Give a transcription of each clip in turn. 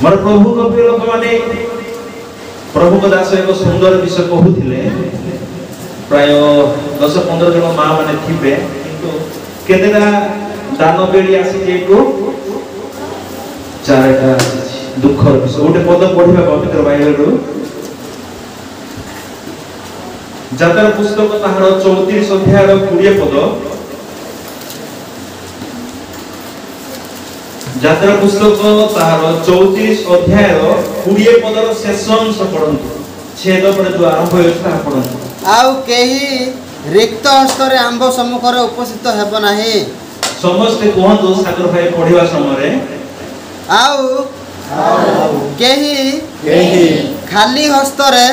मोर प्रभु को प्रिय लोक माने प्रभु को दास एक सुंदर विषय कहूथिले प्राय 10-15 जन मां माने थिबे किंतु केतेटा दान बेली आसी जेको चारटा दुख विषय गोटे पद पढ़िबा पवित्र बाइबल रो जातर पुस्तक ताहार 34 अध्याय रो 20 पद जात्रा पुस्तक ताहार 34 अध्याय 20 पदर शेष अंश पढ़ंतु छेद पर जो आरंभ होय ता पढ़ंतु आउ केही रिक्त हस्तरे आंभ सम्मुख रे उपस्थित हेब नाही समस्त कहंतु सागर भाई पढ़िबा समय रे आउ केही खाली हस्तरे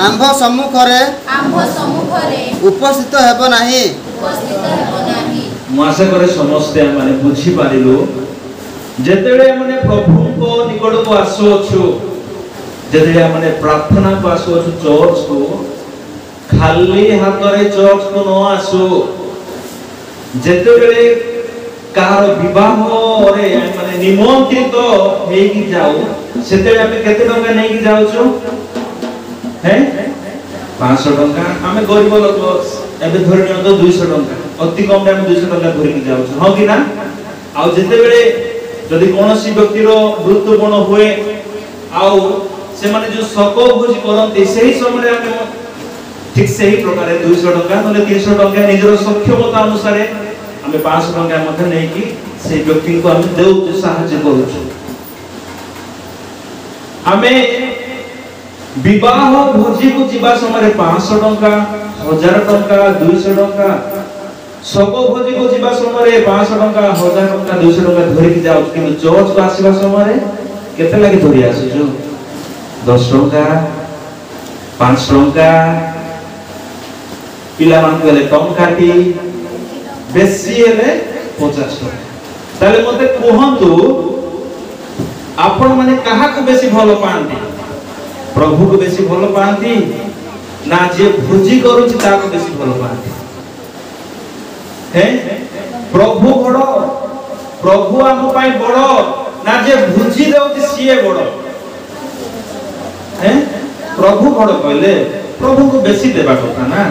आंभ सम्मुख रे उपस्थित हेब नाही आशा करे समस्ते माने बुझी पारिलु जेतेले माने प्रभु को निकट को आसो छु जेतेले माने प्रार्थना को आसो छु चर्च को खाली हाथ रे चर्च को न आसो जेतेले कार विवाह रे माने निमंत्रित हेई कि जाऊ सेतेले हम केते टंका नै कि जाउ छु हैं 500 टंका हमें गरीब लोक एबे धरि न 200 टंका अति कम टाइम 200 टंका धरि कि जाउ छु हां कि ना आ जेते बेले जदि कोनोसी व्यक्ति रो मृत्यु कोन होए आ से माने जो सको भोज करते सही समय हम ठीक सही प्रकार 200 टंका नले 300 टंका निजर सक्षमता अनुसार हमें 500 टंका मध्ये नै कि से व्यक्ति को हम देउ सहायता करू छु हमें विवाह भोजी को जीवा समय 500 टंका 1000 टंका 200 टंका सब भोजी को जीवा समय 500 टंका 1000 टंका 200 टंका धरि कि जाउ कि चर्च को आसीबा समय केते लागि धरि आसी जो 10 टंका 5 टंका पिला मान गले टंकाटी बेसी हेले 50 टंका ताले मते कहंतु आपण माने काहा को बेसी भलो पांती प्रभु को बेसी भलो पांती ना जे भोजी करूची ता को बेसी भलो पांती हैं प्रभु बड़ प्रभु हम पाई बड़ ना जे भोजी देउची सिए बड़ हैं प्रभु बड़ कहले प्रभु को बेसी देबा कथा ना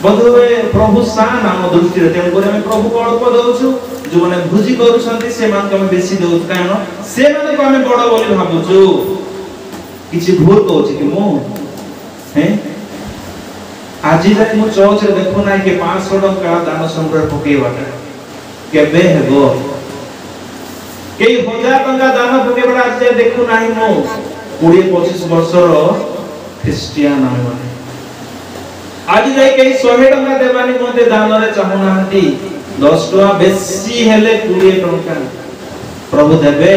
बधुए प्रभु सान हम दृष्टि रे तेन करे हम प्रभु को अल्प दउछु जो माने भोजी करूछंती से मान को हम बेसी देउ कानो से माने को हम बड़ बोली भाबुछु किछि भूल कहूछि कि मु हैं आज जाय मु चर्च रे देखो ना कि 500 टंका दान संग्रह पकेबाटा केबे हेबो के 1000 टंका दान पकेबाटा आज जाय देखो नाही मु 20-25 वर्षर क्रिश्चियन हम माने आज जाय के 100 टंका देबानी मते दान रे चाहू नांती 10 टका बेसी हेले 20 टंका प्रभु देबे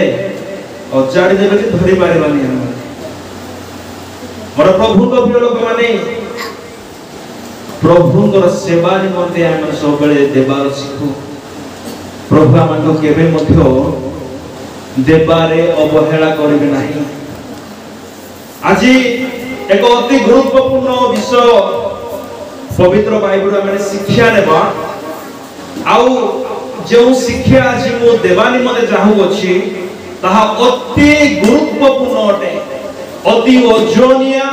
अचाडी देबे कि धरि पारेबानी हम मोर प्रभु को प्रिय लोक माने प्रभु को सेवा निमंते हम सब बेले देबार सिखु प्रभु हमन केबे मध्य देबारे अवहेला करबे नाही आज एक अति गुरुत्वपूर्ण विषय पवित्र बाइबल में शिक्षा नेबा आउ जो शिक्षा आज मो देवा निमंते चाहू अछि ताहा अति गुरुत्वपूर्ण अटे अति ओजनिया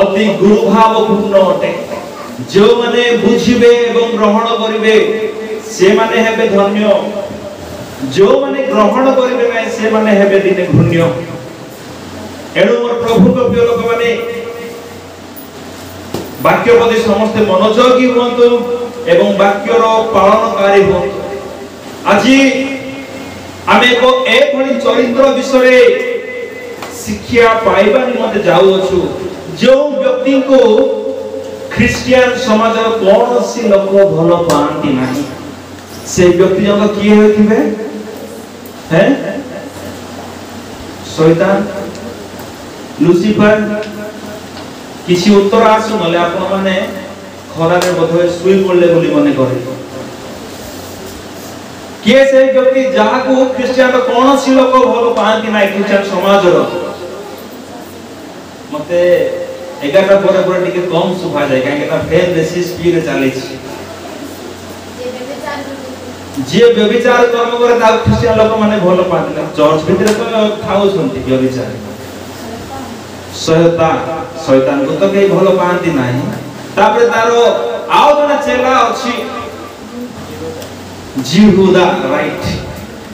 अति गुरुभावपूर्ण अटे जो माने बुझिबे एवं ग्रहण करिवे से माने हेबे धन्य जो माने ग्रहण करिवे नै से माने हेबे दिने धन्य एनु मोर प्रभु को प्रिय लोक माने वाक्य प्रति समस्त मनोयोगी हुंतु एवं वाक्यर पालनकारी हुंतु आज आमे को एक भली चरित्र विषय शिक्षा पाइबा निमंते जाऊ अछु जो व्यक्ति को क्रिश्चियन समाज कौन सी लोक भलो पांती नाही से व्यक्ति जंग किए होथिबे हैं शैतान लूसीफर किसी उत्तर आसु नले आपण माने खरा रे बधे सुई पड़ले बोली मने करे किए से व्यक्ति जहा को क्रिश्चियन कौन सी लोक भलो पांती नाही क्रिश्चियन समाज रो मते 11टा पर टिके कम सुभा जाय काहे कि फेर बेसी स्पीड चले छी जे व्यभिचार कर्म करे ता ख्रिस्टियन लोक माने भल पाते ना चर्च भितर तो खाउ छंती व्यभिचार शैतान को तो कई भल पाती नाही तापर तारो आउ जने चेला अछि जिहुदा राइट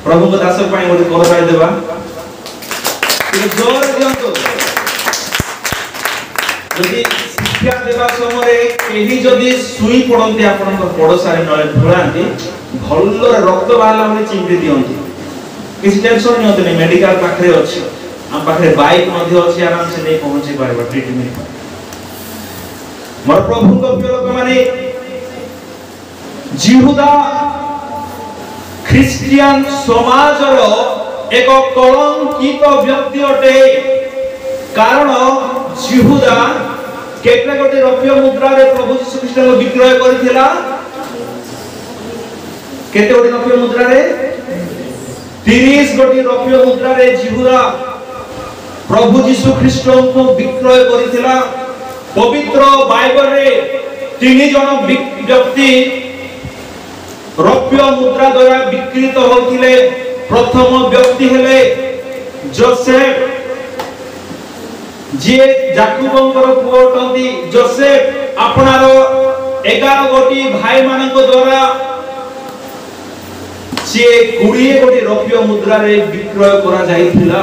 प्रभु को दास पाई गोटे कर पाई देबा जोर दियंतो जदि शिक्षा देबा समय केही जदि सुई पड़ंती आपन पड़ोसारे नले ढोलांती भल्लो रक्त बाहला माने चिंती दियंती किसी टेंशन नहीं होते मेडिकल पाखरे अछि हम पाखरे बाइक मध्ये अछि आराम से नहीं पहुंची पारबा ट्रीटमेंट मोर प्रभु को प्रिय लोक माने जिहुदा ख्रिस्टियन समाजर एक कलंकित व्यक्ति अटे कारण जिहुदा केते गोटे रौप्य मुद्रा रे प्रभु यीशु ख्रीष्ट को विक्रय करथिला केते गोटे रौप्य मुद्रा रे 30 गोटे रौप्य मुद्रा रे जिहुदा प्रभु यीशु ख्रीष्ट को विक्रय करथिला पवित्र बाइबल रे तीन जन व्यक्ति रौप्य मुद्रा द्वारा विकृत होथिले प्रथम व्यक्ति हेले जोसेफ जे याकूबंकर पुओ टंदी जोसेफ आपनारो 11 गोटी भाई मानक द्वारा जे 20 गोटी रौप्य मुद्रा रे विक्रय करा जाइथिला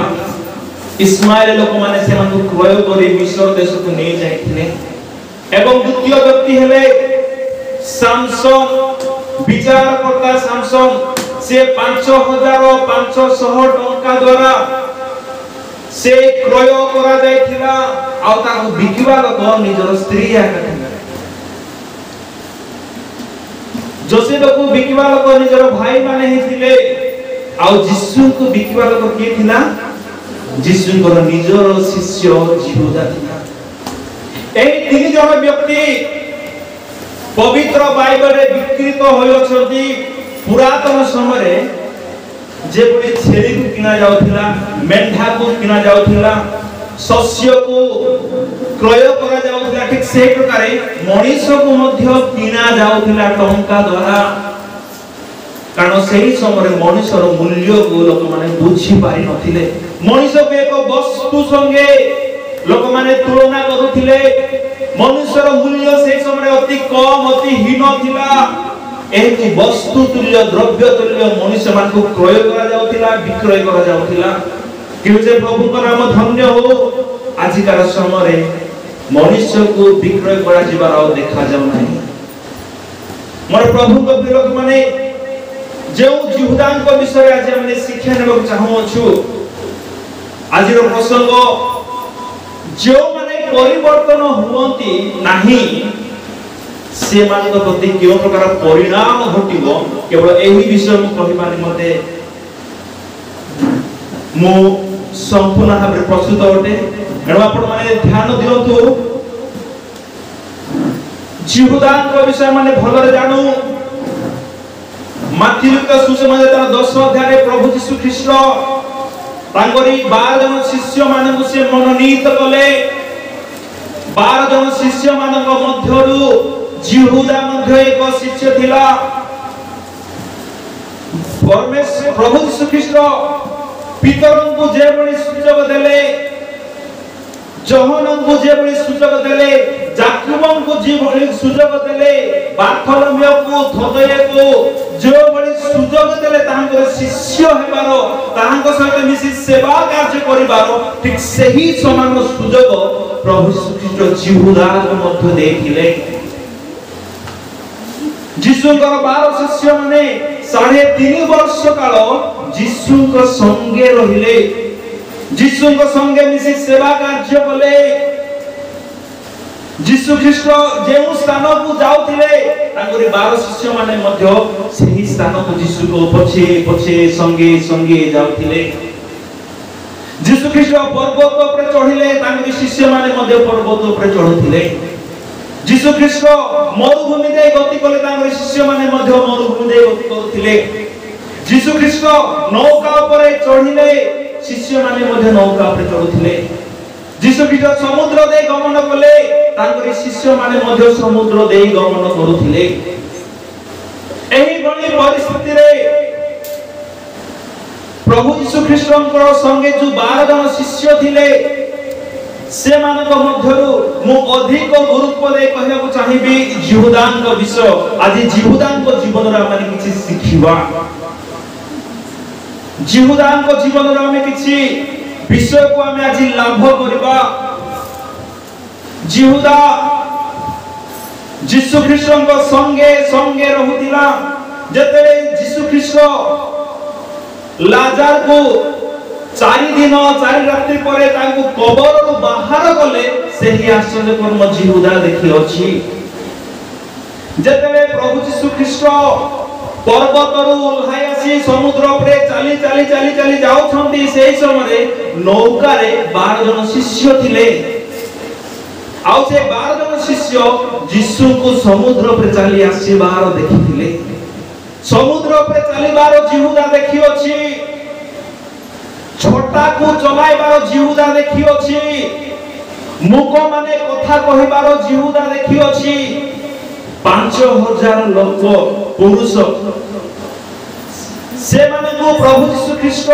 इस्माइल लोक माने से मानक क्रय करी मिस्र देश को नै जाइथिले एवं द्वितीय व्यक्ति हेले सामसन विचारकर्ता सामसन से 5500 टंका द्वारा से क्रय करा जाइथिला आ ताको बिकिबा लोक निजर स्त्री आकथिला जोसेफ को बिकिबा लोक निजर भाई माने हिथिले आ यीशु को बिकिबा लोक के थिला यीशु को निजर शिष्य जिहुदा थिला एई तीन जन व्यक्ति पवित्र बाइबल रे विकृत होय अछंती पुरातन समय रे जे बडी छेली को किना जाउथिला मेंढा को किना जाउथिला शस्य को क्रय करा जाउथिला ठीक से प्रकार मनीष को मध्य किना जाउथिला टंका द्वारा कारण सेही समय रे मनुष्यर मूल्य को लोक माने बुझी पारि नथिले मनीष को एक वस्तु संगे लोक माने तुलना करूथिले मनुष्यर मूल्य से समय अति कम अति हीन थिला एही वस्तु तुल्य द्रव्य तुल्य मनुष्य मान को क्रय करा जाउथिला विक्रय करा जाउथिला किउ जे प्रभु को नाम धन्य हो आजिकार समय रे मनुष्य को विक्रय करा जिबार आ देखा जाउ नाही मोर प्रभु को प्रिय माने जे जिहुदान को विषय आज हमने शिक्षा नेबो चाहू छु आजिर प्रसंग जो माने परिवर्तन हुवंती नाही से मान को प्रति केव प्रकार परिणाम घटिबो केवल एही विषय मु कहिबा निमते मु संपूर्ण भाबरे प्रस्तुत होते एणु आपण माने ध्यान दियंतु जिहुदान को विषय माने भलरे जानू माथी लुका सुसमाचार तार 10 अध्याय रे प्रभु यीशु ख्रीष्ट तांगरी 12 जन शिष्य मानकु से मनोनीत कले 12 जन शिष्य मानक मध्यरु जिहुदा मध्य एक शिष्य थिला परमेश्वर प्रभु यीशु ख्रीष्ट पितरन को जे बड़ी सुजोग देले जोहनन को जे बड़ी सुजोग देले याकूबन को जे बड़ी सुजोग देले बारथोलोमेव को थोदये को जो बड़ी सुजोग देले तांकर शिष्य हेबारो तांको सहित मिसी सेवा कार्य करिबारो ठीक सही समान सुजोग प्रभु यीशु ख्रीष्ट जिहुदा को मध्य देथिले जिसुंकर 12 शिष्य माने 3.5 वर्ष काल जिसुंक संगे रहिले जिसुंक संगे मिसी सेवा कार्य कले जिसु ख्रीष्ट जेउ स्थान को जाउथिले तांगरी 12 शिष्य माने मध्य सेही स्थान को जिसु को पछे पछे संगे संगे जाउथिले जिसु ख्रीष्ट पर्वत ऊपर चढ़िले तांगरी शिष्य माने मध्य पर्वत ऊपर चढ़ुथिले जिसु ख्रीष्ट मरुभूमि दे गति कले तांगर शिष्य माने मध्य मरुभूमि दे गति करथिले जिसु ख्रीष्ट नौका ऊपर चढ़िले शिष्य माने मध्य नौका ऊपर चढ़ुथिले जिसु ख्रीष्ट समुद्र दे गमन कले तांगर शिष्य माने मध्य समुद्र दे गमन करूथिले एही बड़ी परिस्थिति रे प्रभु यीशु ख्रीष्टंकर संगे जो 12 जन शिष्य थिले से मानक मध्यरु मु अधिक गुरुत्व दे कहया को चाहिबी जिहुदान को विषय आज जिहुदान को जीवन रा माने किछि सिखिबा जिहुदान को जीवन रा में किछि विषय को हमें आज लाभ करबा जिहुदा यीशु ख्रीष्टंकर संगे संगे रहुतिला जते यीशु ख्रीष्ट लाजार को 4 दिन 4 रात्रि परे तांको कबरରୁ बाहर गले सेही आश्चर्य कर्म जिहुदा देखि अछि जेतेबे प्रभु यीशु ख्रीष्ट पर्वतରୁ ओल्हाई आसी समुद्र उपरे चली चली चली चली जाउछंती सेही समय नौका रे 12 जन शिष्य थिले आउ से 12 जन शिष्य यीशु को समुद्र उपरे चली आसीबार देखिथिले समुद्र उपरे चलीबार जिहुदा देखि अछि छोटा को चलाइबार जिहुदा देखि अछि मुख माने कथा कहिबार जिहुदा देखि अछि 5000 लोक पुरुष से माने को प्रभु यीशु ख्रीष्ट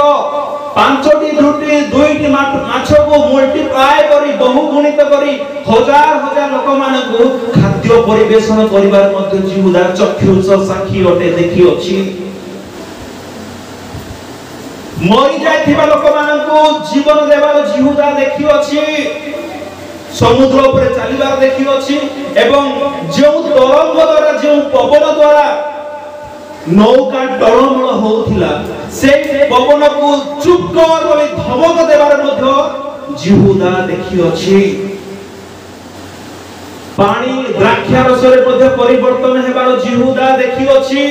5टी रुटी 2टी माछ को मल्टीप्लाई करी बहुगुणित करी हजार हजार लोक माने को खाद्य परिवेषण करिबार मध्ये जिहुदा चक्षुष साक्षी अटे देखि अछि मरि जायथिबा लोक माने को जीवन देबार जिहुदा देखि अछि समुद्र ऊपर चलीबार देखि अछि एवं जो तरंग द्वारा जो पवन द्वारा नौका टळमळ होउथिला से पवन को चुप कर बोली धमक देबार मध्ये जिहुदा देखि अछि पानी द्राक्षा रस रे मध्ये परिवर्तन हेबार जिहुदा देखि अछि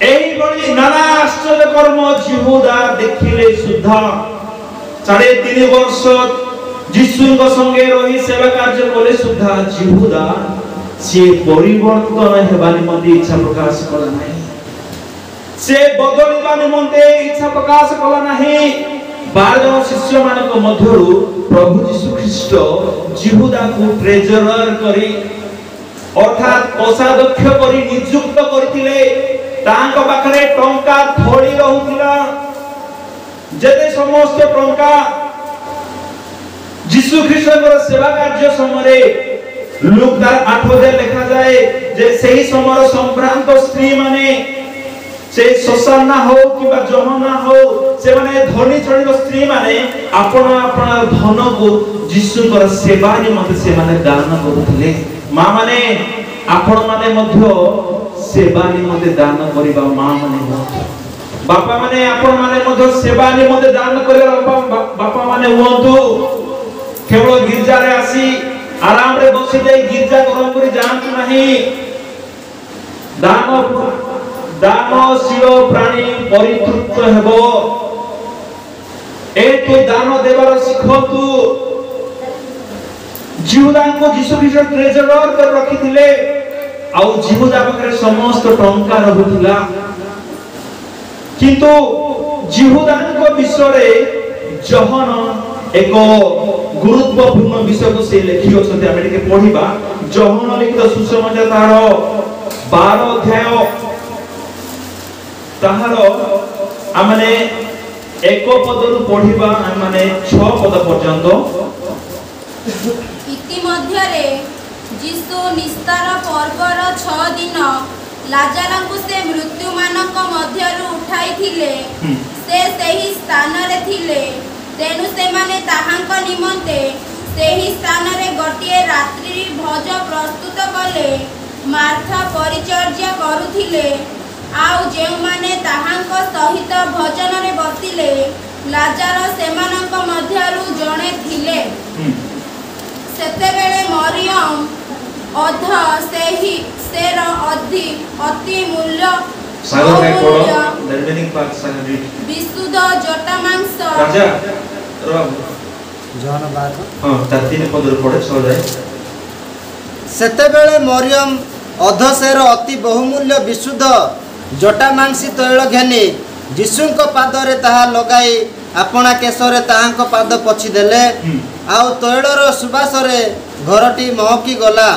एही बड़ी नाना आश्चर्य कर्म जिहुदा देखिले सुद्धा 3.5 वर्ष यीशुଙ୍କ संगे रही सेवा कार्य कले सुद्धा जिहुदा से परिवर्तन हेबा निमंते इच्छा प्रकाश कला नाही से बदलिबा निमंते इच्छा प्रकाश कला नाही 12 जन शिष्य मानक मध्यरु प्रभु यीशु ख्रीष्ट जिहुदा को ट्रेजरर करी अर्थात कोषाध्यक्ष करी नियुक्त करथिले तांको पाखरे टंका थोड़ी रहुतिला जेते समस्त टंका यीशु ख्रीष्टଙ୍କର सेवा कार्य समय लूक 8 लिखा जाए जे सही समय संभ्रांत स्त्री माने से ससाना हो किबा जहना हो से माने धनी छड़ी स्त्री माने आपण आपण धन को यीशुଙ୍କର सेवा निमंते से माने दान करूथिले मां माने आपण माने मध्य सेवा निमंते दान करिबा मां माने बापा माने आपण माने मध्य सेवा निमंते दान करिबा बापा माने हुंतु केवल गिरजा रे आसी आराम रे बसी जाई गिरजा करम करी जानत नाही दानशील प्राणी परितृप्त हेबो ए तो दान देबार सिखतु जिहुदा को यीशु ख्रीष्ट ट्रेजरर कर रखिथिले आउ जिहुदा पाखरे समस्त टंका रहुथिला किंतु जिहुदा को विषय रे जहन एक गुरुत्वपूर्ण विषय को से लिखि अछते हम एके पढिबा जहन लिखित सुसमाचार तार 12 अध्याय ताहार आमने एक पदरु पढिबा माने 6 पद पर्यंत इति मध्य रे यीशु निस्तार पर्वर 6 दिन लाजर को से मृत्यु मानक मध्यरु उठाई थिले से सही स्थान रे थिले तेनु से माने ताहांक निमंते सेही स्थान रे गोटिए रात्रि भोज प्रस्तुत कले मार्था परिचर्या करुथिले आउ जे माने ताहांक सहित भोजन रे बसिले लाजर सेमानक मध्यरु जणे थिले सेते बेले मरियम अध सेही सेर अति मूल्य सागर में कोड द रिमेनिंग पार्ट सागर विशुद्ध जटा मांस राजा जहन 12 हां तातीन पदर पड़े 6 जाए सेते बेले मरियम अधसेर अति बहुमूल्य विशुद्ध जटामांसी तैल घेनी यीशुଙ୍କ पादरे ताहा लगाई आपणा केशरे ताहांक पाद पछि देले आउ तैलर सुबासरे घरटी महकी गला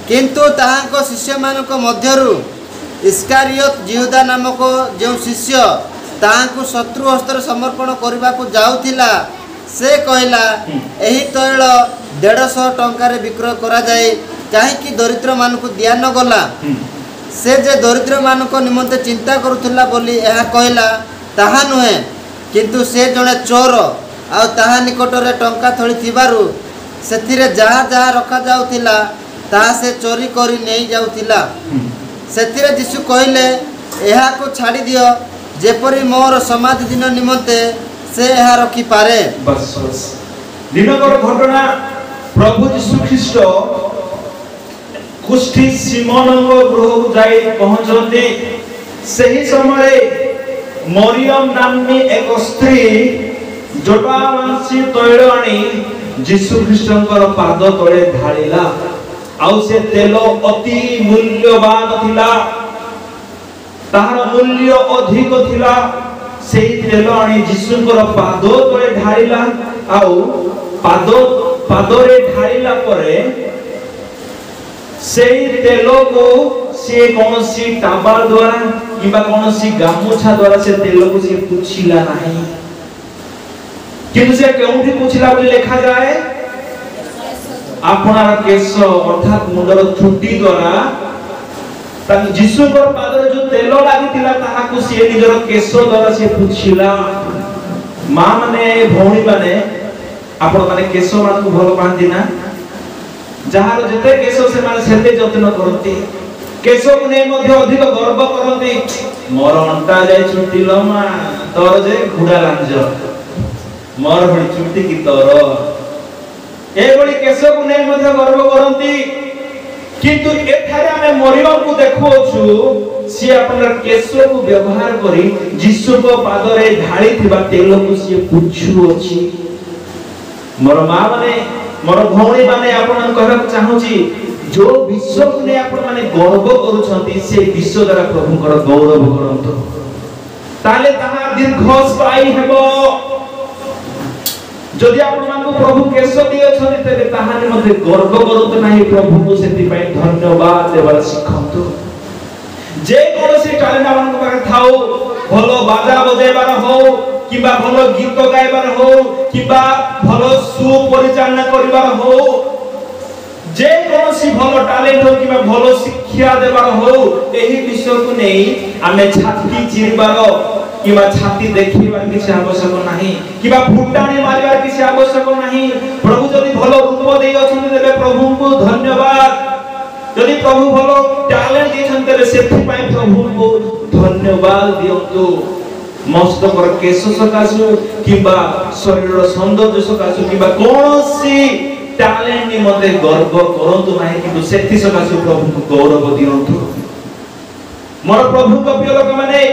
किंतु ताहाको शिष्य मानक मध्यरु इस्कारियोत जिहुदा नामक जो शिष्य ताहाको शत्रु हस्तर समर्पण करने को जाउथिला से कहला एही तैल 150 टंका विक्रय करा जाए कहीं दरिद्र मानक दिया न गला से जे दरिद्र मानक निमंते चिंता करुथिला बोली यह कहला ताहा नुहे किंतु से जड़े चोर आ ताहा निकटरे टंका थली थिबारु सेथिरे जहा जहा रखा जाउथिला ताहा से चोरी करी नहीं जाउथिला सेथिरे यीशु कहले एहा को छाड़ी दियो जेपरी मोर समाधि दिन निमंते से एहा रखी पारे। बस बस दिनकर घटना प्रभु यीशु ख्रीष्ट कुष्ठी सिमोन गृह को जाई पहुंचते सही समय मरियम नामनी एक स्त्री जटामांसी तैल आनी यीशु ख्रीष्टंकर पाद तले ढालिला आउ से तेल अति मूल्यवान थिला तार मूल्य अधिक थिला सेही तेल आनी यीशुंकर पाद तले ढालिला आउ पादरे ढालिला परे सेही तेल को से कौनसी टाबार द्वारा किबा कौनसी गामुछा द्वारा से तेल को से पुछिला नहीं किंतु से केउठी पुछिला बोली लिखा जाए आपनार केश अर्थात मुंडर चुट्टी द्वारा ताकि यीशु को पादरे जो तेल लागितिला ताहाकु से निजर केश द्वारा से पुछिला मां माने भौणी माने आपण माने केश मान को भलो पांती ना जहार जते केश से माने सेते जतन करती केश को नै मध्ये अधिक गर्व करती मोर अंटा जाय छुट्टी लो मा तोर जे घुडा लांज मोर भणी छुट्टी की तोर ए बडी केश को नै मध्ये गर्व करती किंतु एठारे हमें मरियम को देखोछु सी अपन केश को व्यवहार करी यीशु को पादरे ढाली थिबा तेल को सी पुछु अछि मोर मां माने मोर भौणी माने आपन कहब चाहूची जो विश्व को ने आपन माने गर्व करूछंती से विश्व द्वारा प्रभुकर गौरव करंतो ताले ताहा दीर्घस्थायी हेबो जदि आपन मान को प्रभु केश दियो छथि तबे ताहाने मध्ये गर्व करंतो नाही प्रभु को सेति पई धन्यवाद देबार सिखंतो जे कोनसी टैलेंट आपन को पाखे थाओ भलो बाजा बजेबार हो किबा भलो गीत गाइबार हो किबा भलो सु परिचालना करिबार हो जे कोनसी भलो टैलेंट हो किबा भलो शिक्षा देबार हो एही विषय को नै आमे छाती चिरबार किबा छाती देखिबार किछि आवश्यक नाही किबा फुटाणी मारिबार किछि आवश्यक नाही प्रभु जदि भलो रूप देई अछन देबे प्रभु को धन्यवाद जदि प्रभु भलो टैलेंट देछन तेरे सेथि पई प्रभु को धन्यवाद दियंतु मस्तकर केश सकासु किबा शरीर सौंदर्य सकासु किबा कोनसी टैलेंट निमते गर्व करंतु नाही किंतु सेथि सकासु प्रभु को गौरव दियंतु मोर प्रभु को प्रिय लोक माने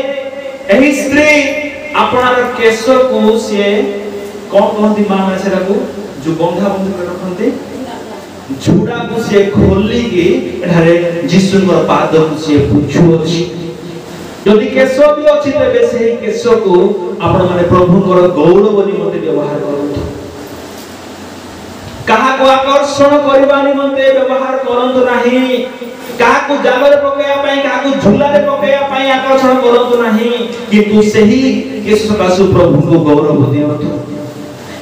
एही स्त्री आपनार केश को से कोन कहंती मां माने सेरा को जो बंधा बंध रखंती झुडा को से खोली के एठारे यीशुंकर पाद को से पुछु अछि यदि केश भी अछि तबे से केश को आपण माने प्रभुकर गौरव निमते व्यवहार करंतु कहा को आकर्षण करबा निमते व्यवहार करंतु नाही कहा को जागरे पकेया पई कहा को झुलारे पकेया पई आकर्षण करंतु नाही किंतु सही केश सकासु प्रभु को गौरव दियंतु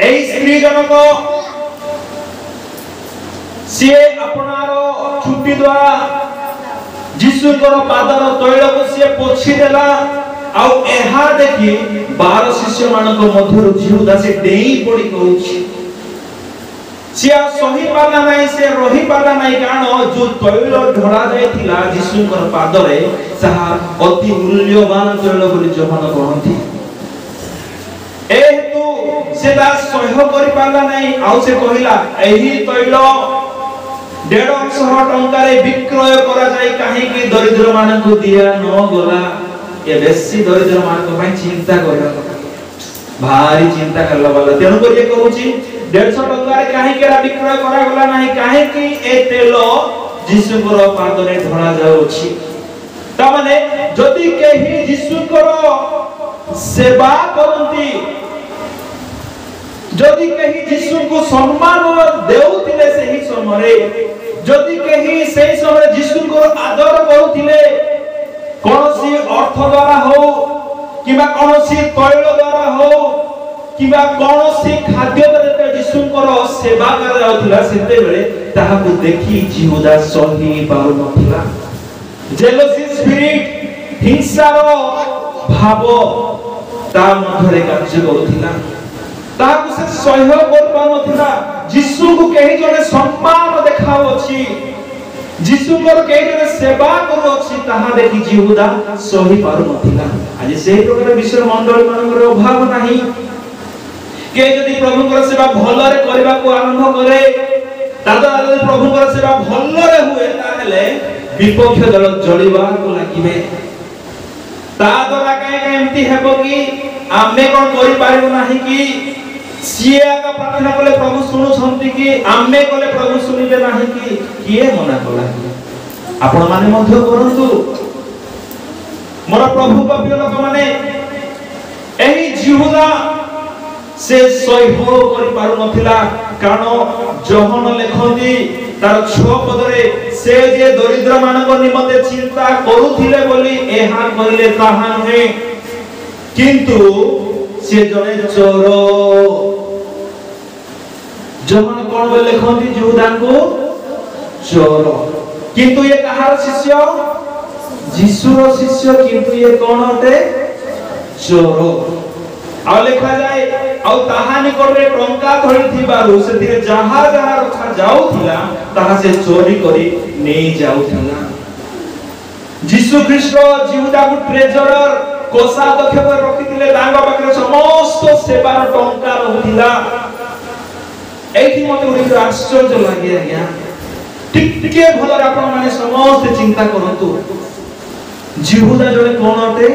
एई स्त्री जनक से अपनारो छुट्टी द्वारा यीशुकर पादर तैल को से पोछि देला आ एहा देखि 12 शिष्य मानक मध्यरु जिहुदा से डेई पड़ी कहूछि से सही पाला नाही से रही पाला नाही कारण जो तैल ढोड़ा जायतिला यीशुकर पादरे सहा अति मूल्यवान तैल बोली जहन कहंती एतु से दा सह्य करि पाला नाही आ से कहिला एही तैल 150 टंका विक्रय करा जाय काहे कि दरिद्र मानक दिया न गला ए बेसी दरिद्र मानक पई चिंता करला भारी चिंता करला वाला तेनु को ये कहूची 150 टंका रे काहे केरा विक्रय करा गला नाही काहे कि ए तेल यीशुकर पादरे ढोळा जाउछि ता माने जदि केही यीशुकर सेवा करंती जदि कहीं यीशु को सम्मान देउतिले सही समय जदि कहीं से समय यीशु को आदर करुथिले कोनोसी अर्थ द्वारा हो किबा कोनोसी तैल द्वारा हो किबा कोनोसी खाद्य द्वारा यीशु को सेवा कर जाउथिला सेते बेले ताहाकु देखि जिहुदा सही पाउ नथिला जेलसी स्पिरिट हिंसार भाव ता मधरे कार्य करुथिला ताहाकु से सह्य कर पाउ नथिला यीशु को कहि जने सम्मान देखाउ अछि यीशु को कहि जने सेवा करू अछि ताहा देखि जिहुदा सही पारु नथिला आज सेही प्रकार विश्व मंडल मानकर अभाव नाही के यदि प्रभु को सेवा भलरे करबा को आरंभ करे तादा यदि प्रभु को सेवा भलरे हुए ताहेले विपक्ष दल जळिबा को लागिबे ता द्वारा काहे एम्ति हेबो कि आमे कोन करि पारिबो नाही कि सिया का प्रार्थना कले प्रभु सुनु छंती कि आमे कले प्रभु सुनिबे नाही कि किए मना कला आपण माने मध्य करंतु मोर प्रभु का प्रिय लोक माने एही जिहुदा से सह्य करि पारु नथिला कारण जहन लेखंती तार 6 पदरे से जे दरिद्र मानक निमते चिंता करूथिले बोली एहा कहिले ताहा नहे किंतु से जने चोर जहन कोन बोले लेखंती जिहुदा को चोर किंतु ये कहार शिष्य यीशुर शिष्य किंतु ये कोन होते चोर आ लिखा जाए आ ताहा निकटरे टंका धरि थिबारु सेतिरे जहा जहा रखा जाउथिला ताहा से चोरी करी नै जाउथिला यीशु ख्रीष्ट जिहुदा को ट्रेजरर कोषाध्यक्ष पर रखिथिले तांग पाखरे समस्त सेवार टंका रहुथिला एठी मते उडी आश्चर्य लागि आज्ञा टिके भलरे आपण माने समस्त चिंता करंतु जिहुदा जने कोन अटे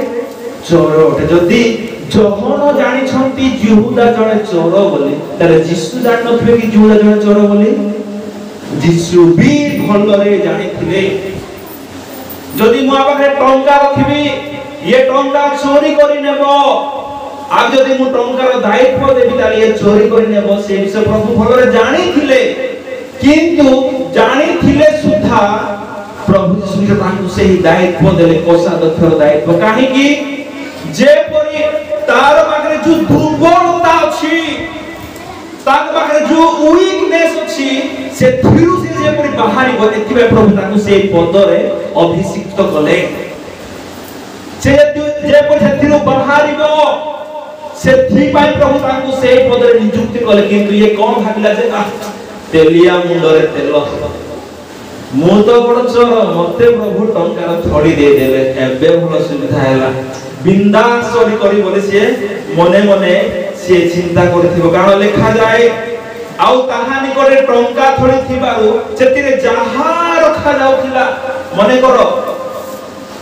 चोर अटे जदी जहन जानि छंती जिहुदा जने चोर बोली तारे यीशु जान नथिबे कि जिहुदा जने चोर बोली यीशु भी भलरे जानिथिले जदी मो पाखरे टंका रखिबी ये टंका चोरी करि नेबो आ जदी मु टंकार दायित्व देबी ताले ये चोरी करि नेबो से विषय प्रभु भलरे जानिथिले किंतु जानिथिले सुद्धा प्रभु यीशु तांकु सेही दायित्व देले कोषाध्यक्षर दायित्व काहे कि जे परि तार पाखरे जो दुर्बलता अछि तार पाखरे जो वीकनेस अछि से थिरु से जे परि बाहरी गते थिबे प्रभु ताकु से पदरे अभिषिक्त कले से जे परि थिरु बाहरीबो से थी पाई प्रभु ताकु से पदरे नियुक्ति कले किंतु ये कोन भाबिला जे तेलिया मुंडरे तेल मु तो बड़ चोर मते प्रभु टंकार थोड़ी दे देले एबे भलो सुविधा हैला बिंदास करी बोले से मने मने से चिंता करथिबो कारण लिखा जाए आउ ताहा निकटे टंका थोड़ी थिबारु सेतिरे जहा रखा जाउथिला मने करो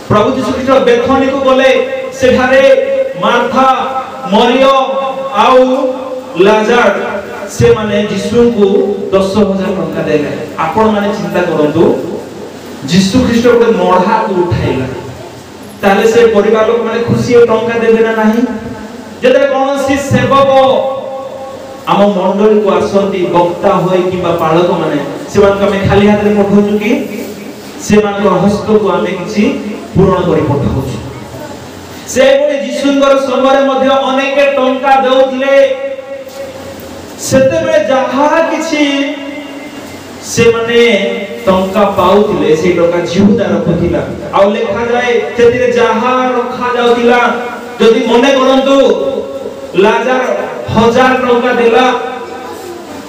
प्रभु यीशु ख्रीष्ट बेथनी को बोले सेठारे मार्था मरियम आउ लाजर से माने यीशु को 10,000 टंका देले आपण माने चिंता करंतु यीशु ख्रीष्ट गोटे मढ़ा को उठाइला ताले से परिवार लोक माने खुशी और टंका देबे ना नाही जेते कोनोसी सेवक आम मंडली को आसंती वक्ता होय किबा पालक माने सेमान को हमें खाली हाथ रे पठौछु कि सेमान को हस्त को हमें किछि पूर्ण करी पठौछु से बोले यीशुंगर समय मध्ये अनेक टंका देउथिले सेते बेले जहा किछि से माने टंका पाउथिले से टंका जिहुदा रखुथिला आ लेखा जाए सेतिरे जहा रखा जाउथिला जदि मने करंतु लाजर 1000 टंका देला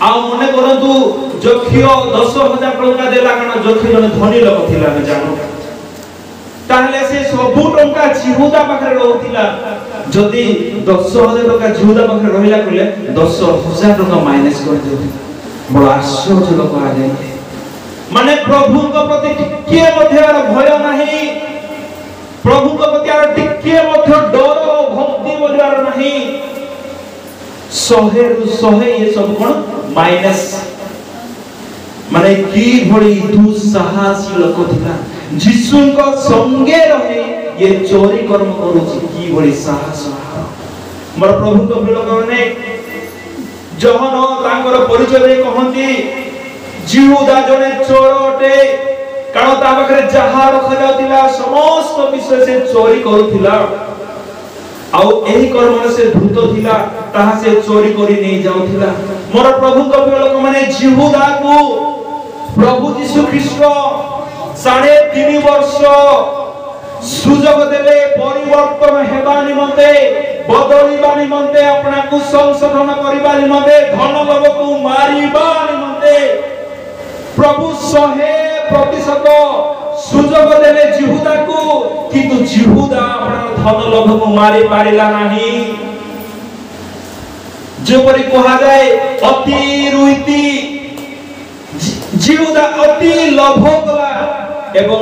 आ मने करंतु जोखियो 10,000 टंका देला कारण जोखि जने धनी लोक थिला न जानो ताहले से सबु टंका जिहुदा पाखरे रहउथिला जदि 10,000 टंका जिहुदा पाखरे रहिला कले 10,000 टंका माइनस कर देउ बड़ा आश्चर्य लोक आ जाए माने प्रभु को प्रति टिके मध्ये भय नाही प्रभु को प्रति टिके मध्ये डर भक्ति मध्ये नाही 100 रु 100 ये सब कोन माइनस माने की भली दुस्साहसी लोक थिला यीशु को संगे रहे ये चोरी कर्म करूची की भली साहस मोर प्रभु को लोक माने जहन तांकर परिचय कहंती जिहुदा जने चोर अटे कारण ता पाखरे जहा रखा जाउतिला समस्त विषय से चोरी करूथिला आउ एही कर्म से भूत थिला ताहा से चोरी करी नै जाउथिला मोर प्रभु को लोक माने जिहुदा को प्रभु यीशु ख्रीष्ट 3.5 वर्ष सुजोग देले परिवर्तन हेबा निमंते बदलिबा निमंते अपना को संशोधन करिबा निमंते धन लोभ को मारिबा निमंते प्रभु 100% सुजोग देले जिहुदा को किंतु जिहुदा अपना धन लोभ को मारि पारिला नाही जेपरि कहा जाए अति रुइति जिहुदा अति लोभ कला एवं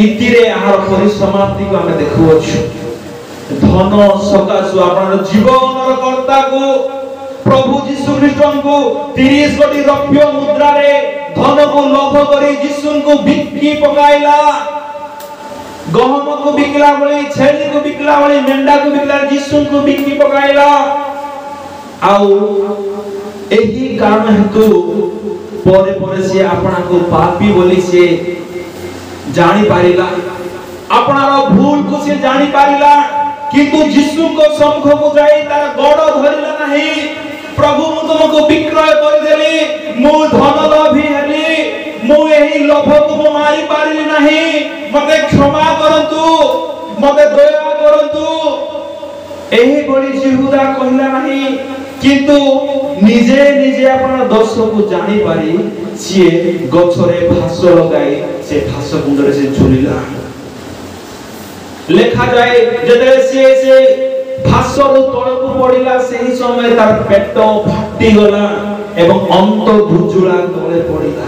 इतिरे आहार परिसमाप्ति को हमें देखु अछि धन सकासु आपन जीवनर कर्ता को प्रभु यीशु ख्रीष्ट को 30 कोटी रौप्य मुद्रा रे धन को लोभ करी यीशु को बिक्की पकाइला गहम को बिकला बळे छेली को बिकला बळे मेंढा को बिकला यीशु को बिक्की पकाइला आउ एही कारण हेतु परे परे से आपना को पापी बोली से जानी पारिला अपनार भूल को से जानी पारिला किंतु यीशु को सम्मुख को जाई तार गड़ धरिला नाही प्रभु मु तुमको विक्रय कर देली मु धन लोभी हेली मु एही लोभ को मारी पारिली नाही मते क्षमा करंतु मते दया करंतु एही बड़ी जिहुदा कहला नाही किंतु निजे निजे अपन दोष को जानी पारी सिए गछरे फास लगाई से फास कुंडरे से झुलिला लेखा जाए जदे से फास रु तळ को पडिला सेही समय तार पेट फाटी गला एवं अंत भुजुला तळे पडिला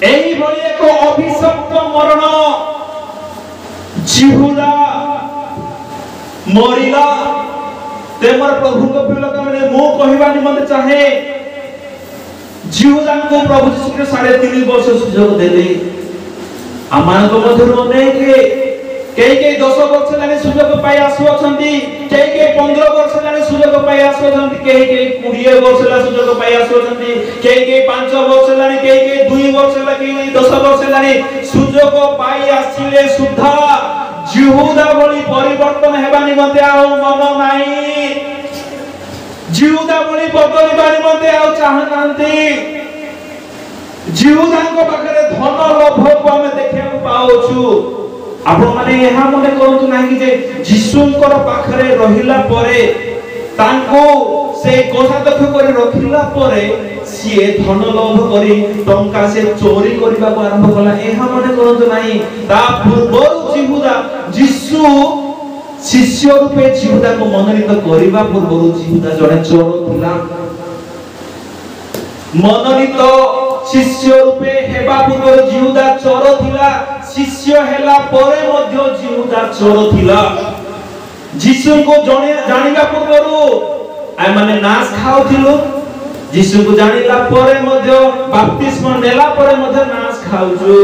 एही भली एक अभिशप्त मरण जिहुदा मरिला तेमर प्रभु को पिलक माने मो कहिबा निमंते चाहे जिहुदा को प्रभु यीशु ख्रीष्ट 3.5 वर्ष सुजोग देले आमान को मधुर ने के 10 वर्ष लाने सुजोग पाई आसु अछंती के 15 वर्ष लाने सुजोग पाई आसु अछंती के 20 वर्ष ला सुजोग पाई आसु अछंती के 5 वर्ष लाने के 2 वर्ष लागे 10 वर्ष लाने सुजोग पाई आसीले सुद्धा जिहुदा भली परिवर्तन हेबा निमंते आउ मन नाही जिहुदा भली बदलिबा निमंते आउ चाहनांती जिहुदा को पाखरे धन लोभ को हमें देखिया पाउछु आपण माने एहा मने करंतु नाही कि जे यीशुंकर पाखरे रहिला परे तांको से कोसा दक्ष करी रखिला परे सिए धन लोभ करी टंका से चोरी करिबा को आरंभ कला एहा मने करंतु नाही ता पूर्व जिहुदा यीशु शिष्य रूपे जिहुदा को मनोनीत करिबा पूर्व जिहुदा जने चोर थिला मनोनीत शिष्य रूपे हेबा पूर्व जिहुदा चोर थिला शिष्य हेला परे मध्य जिहुदा चोर थिला यीशु को जानिबा पूर्वरु आय माने नाश खाउथिलु यीशु को जानिला परे मध्य बपतिस्मा नेला परे मध्य नाश खाउछु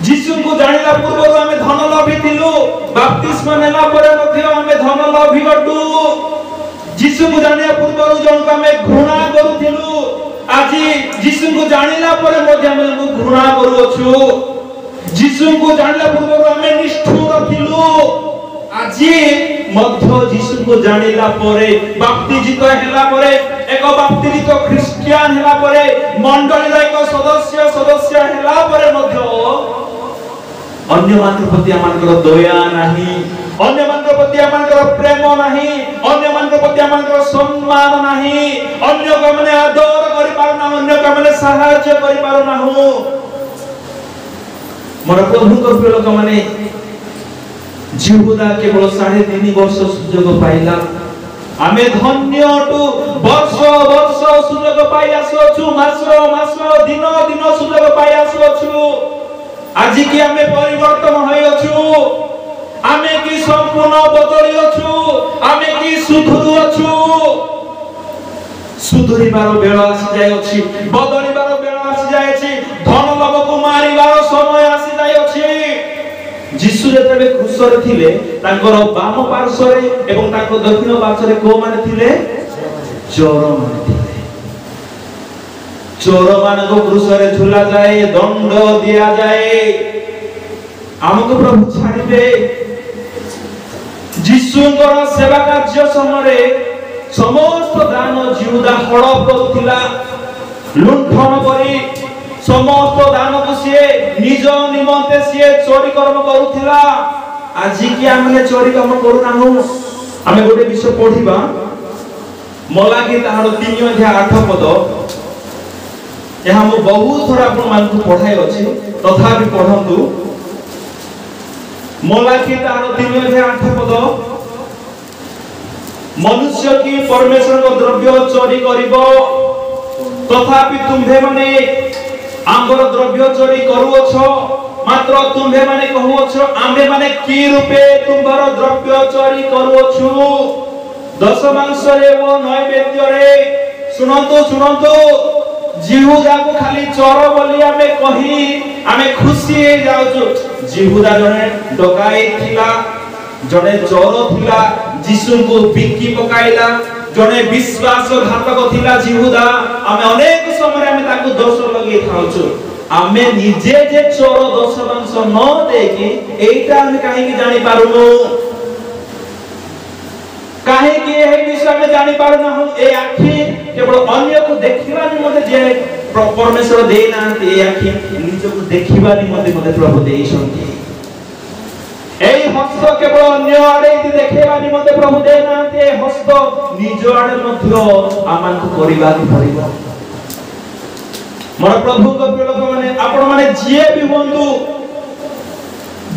यीशु को जानिला पूर्वरु हमें धन लोभी थिलु बपतिस्मा नेला परे मध्य हमें धन लोभी गटु यीशु को जानिया पूर्वरु जन को हमें घृणा करूथिलु आज यीशु को जानिला परे मध्य हमें घृणा करूछु यीशु को जानिला पूर्वरु हमें निष्ठुर थिलु आज मध्य यीशु को जानिला परे बाप्तिजित हेला परे एक बाप्तिजित ख्रिस्टियान हेला परे मंडलीर एक सदस्य हेला परे मध्य अन्य मान प्रति आमानकर दया नाही अन्य मान प्रति आमानकर प्रेम नाही अन्य मान प्रति आमानकर सम्मान नाही अन्य को माने आदर करि पारना अन्य को माने सहायता करि पारना हो मोर प्रभु को प्रिय लोक माने जिहुदा केवल 3.5 वर्ष सुजोग पाइला आमे धन्य टू वर्ष सुजोग पाइ आसुछु मास दिन सुजोग पाइ आसुछु आज की आमे परिवर्तन होय अछु आमे की संपूर्ण बदली अछु आमे की सुधुरु अछु सुधुरिबार बेळ आसी जाय अछि बदलिबार बेळ आसी जाय अछि धन लोभ को मारिबार समय आसी जाय अछि यीशु जेतबे क्रूसरे थिले तांकर बाम पार्श्वरे एवं तांकर दक्षिण पार्श्वरे को माने थिले चोर माने थिले चोर मान को क्रूस रे झुला जाए, दंड दिया जाए, हमको प्रभु छाड़िबे। जीशुଙ୍କର सेवा कार्य समय समस्त दान जिहुदा हड़प करुथिला, लुंठन करी समस्त दान को सी निज निमंते सी चोरी कर्म करुथिला। आज की आमे चोरी कर्म करू नाहु। आमे गोटे विषय पढिबा मलाकी ताहार 3 अध्याय 8 पद। यह मु बहुत थोड़ा आपण मान को पढाई अछि, तथापि पढंतु। मलाकी ताहार 3 अध्याय 8 पद। मनुष्य की परमेश्वर को द्रव्य चोरी करिबो, तथापि तुम्हे माने आंगर द्रव्य चोरी करूअछ। मात्र तुम्हे माने कहूअछ आम्भे माने की रूपे तुम्हारो द्रव्य चोरी करूअछु। दशमांश रे वो नैवेद्य रे सुनंतु सुनंतु, जिहुदा को खाली चोर बोली आमे कही आमे खुशी हे जाउछु। जिहुदा जने डकायत थिला, जने चोर थिला, जीशु को बिक्की पकाइला, जने विश्वासघातक थिला जिहुदा। आमे अनेक समय आमे ताकू दोष लगे थाउछु। आमे निजे जे चोर दशमांश न देकी एटा आमे काहे कि जानि पारुनु, काहे कि एहे विषय आमे जानि पारुनु। हम ए आखी केवल अन्य को देखिबा निमते जे परमेश्वर देई नांती, ए आखी निज को देखिबा निमते मते प्रभु देई छथि। এই হস্ত কেবল অন্য আড়ে দেখেবা নিমতে প্রভু দে নাতে, হস্ত নিজ আড়ে মধ্য আমানকু করিবানি পড়িব। মোর প্রভু ক প্রিয় লোক মানে আপন মানে জিয়ে বি हुंतु,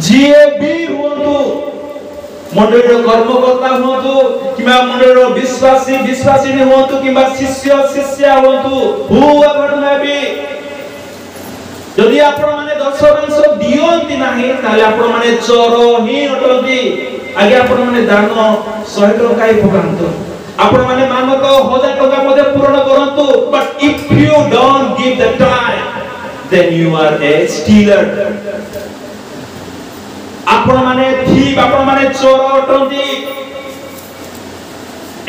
জিয়ে বি हुंतु, মণ্ডলীর কর্মকর্তা हुंतु কিংবা মণ্ডলীর বিশ্বাসী বিশ্বাসিনী हुंतु কিংবা শিষ্য শিষ্যা हुंतु, whoever may be, যদি আপন মানে দশমাংশ দিয়ন্তি नाही তাহলে আপন মানে চোর হি অটନ୍ତି। আগে আপন মানে দান 100 টকা পকান্ত, আপন মানে মানত 1000 টকা মধ্যে পূরণ করন্তু। But if you don't give the time then you are a stealer. আপন মানে থিপ, আপন মানে চোর অটନ୍ତି।